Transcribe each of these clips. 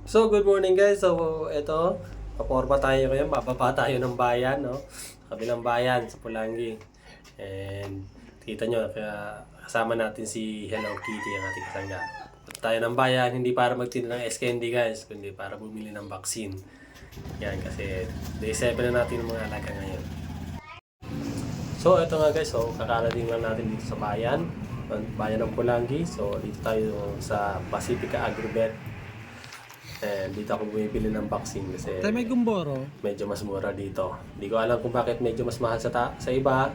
So, good morning guys. So, eto, paporma tayo ngayon. Bababa tayo ng bayan, no? Kabilang bayan sa Pulangi. And, kita nyo, kaya kasama natin si Hello Kitty, ang ating kasangga. Punta tayo ng bayan, hindi para magtinda ng candy guys, kundi para bumili ng vaccine. Yan, kasi day 7 na natin ng mga alaga ngayon. So, eto nga guys, so, kakarating lang natin dito sa bayan. Bayan ng Pulangi. So, dito tayo sa Pacifica Agribet. Dito ako bumibili ng vaccine kasi Tayo may gumboro. medyo mas mura dito. Hindi ko alam kung bakit medyo mas mahal sa iba.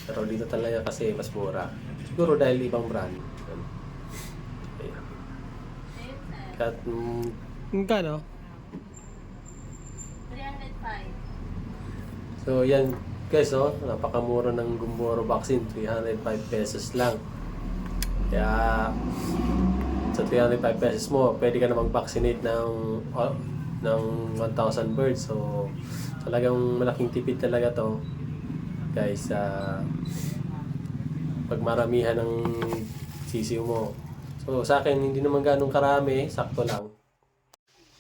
Pero dito talaga kasi mas mura. Siguro dahil ibang brand. Ayan. At, Magkano? 305. so yan guys, oh, napakamura ng Gumboro vaccine. 305 pesos lang. Kaya sa 305 pesos mo, pwede ka na mag-vaccinate ng 1,000 birds. So, talagang malaking tipid talaga to. Guys, pag maramihan ng sisiw mo. So, sa akin, hindi naman ganun karami. Sakto lang.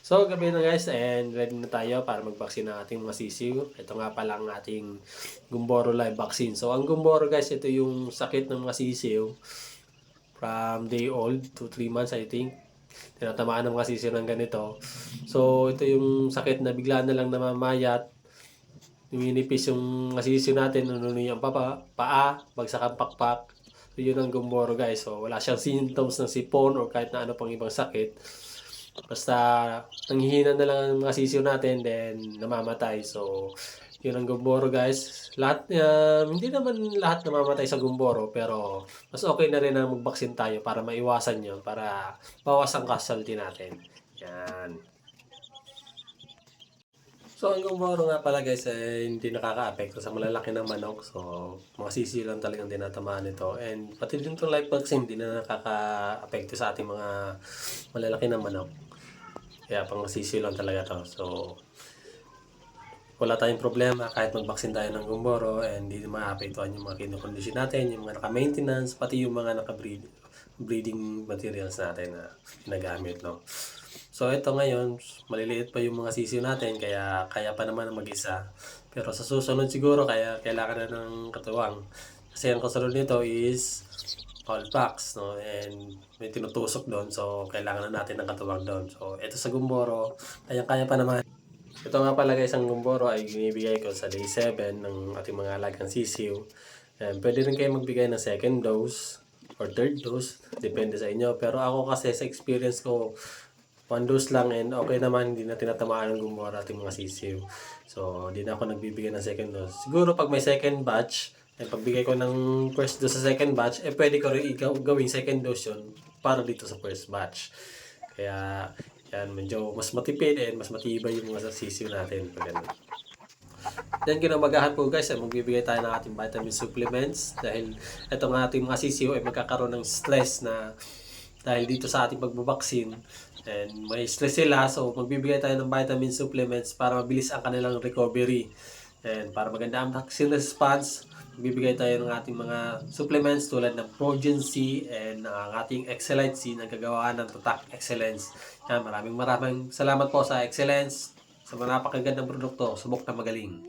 So, gabi na guys, and ready na tayo para mag-vaccine ng ating mga sisiw. Ito nga pala ang ating Gumboro Live Vaccine. So, ang Gumboro guys, ito yung sakit ng mga sisiw from day old to 3 months I think. Tinatamaan ng mga sisiw ng ganito. So, ito yung sakit na bigla na lang namamayat. Numinipis yung mga sisiw natin, nununoy ang paa, bagsak ang pakpak. So, yun ang Gumboro guys. So, wala siyang symptoms ng sipon or kahit na ano pang ibang sakit. Basta, nanghihina na lang ang mga sisiw natin, then namamatay. So, yun ang Gumboro guys. Lahat, hindi naman lahat namamatay sa Gumboro, pero mas okay na rin na mag-vaccine tayo para maiwasan yun, para bawas ang casualty natin. Yan. So, ang Gumboro nga pala guys, hindi nakaka-apekto sa malalaki na manok. So, mga sisiw lang talagang tinatamaan nito. And pati din itong live vaccine, hindi na nakaka-apekto sa ating mga malalaki na manok. Kaya pang sisiw lang talaga to. So, wala tayong problema kahit mag-vaccine tayo ng Gumboro and hindi maapektuhan yung mga kinokondisyon natin, yung mga naka-maintenance, pati yung mga naka-breeding materials natin na ginagamit, no? So, ito ngayon, maliliit pa yung mga sisiw natin, kaya pa naman mag-isa. Pero sa susunod siguro, kaya kailangan na ng katuwang. Kasi ang kasunod nito is all packs, no? And may tinutusok doon, so kailangan na natin ng katuwang doon. So, ito sa Gumboro, kaya pa naman. Ito nga pala guys, ang Gumboro ay binibigay ko sa day 7 ng ating mga alagang sisiw. Pwede rin kayo magbigay ng second dose or third dose, depende sa inyo. Pero ako kasi sa experience ko, 1 dose lang and okay naman, hindi na tinatamaan ng Gumboro ating mga sisiw. So, hindi na ako nagbibigay ng second dose. Siguro pag may second batch, pagbigay ko ng first dose sa second batch, pwede ko rin gawing second dose yun para dito sa first batch. Kaya, yan, medyo mas matipid and mas matibay yung mga sisiw natin. Pag ganun. Then kinamagahan po guys, ay magbibigay tayo ng ating vitamin supplements dahil itong ating mga sisiw ay magkakaroon ng stress na dahil dito sa ating pagbabaksin and may stress sila, so magbibigay tayo ng vitamin supplements para mabilis ang kanilang recovery and para maganda ang vaccine response. Magbibigay tayo ng ating mga supplements tulad ng Progen C and ang ating Excellence C na gagawa ng Tatak Excellence. Yan, maraming salamat po sa Excellence sa mga napakagandang produkto. Subok na magaling.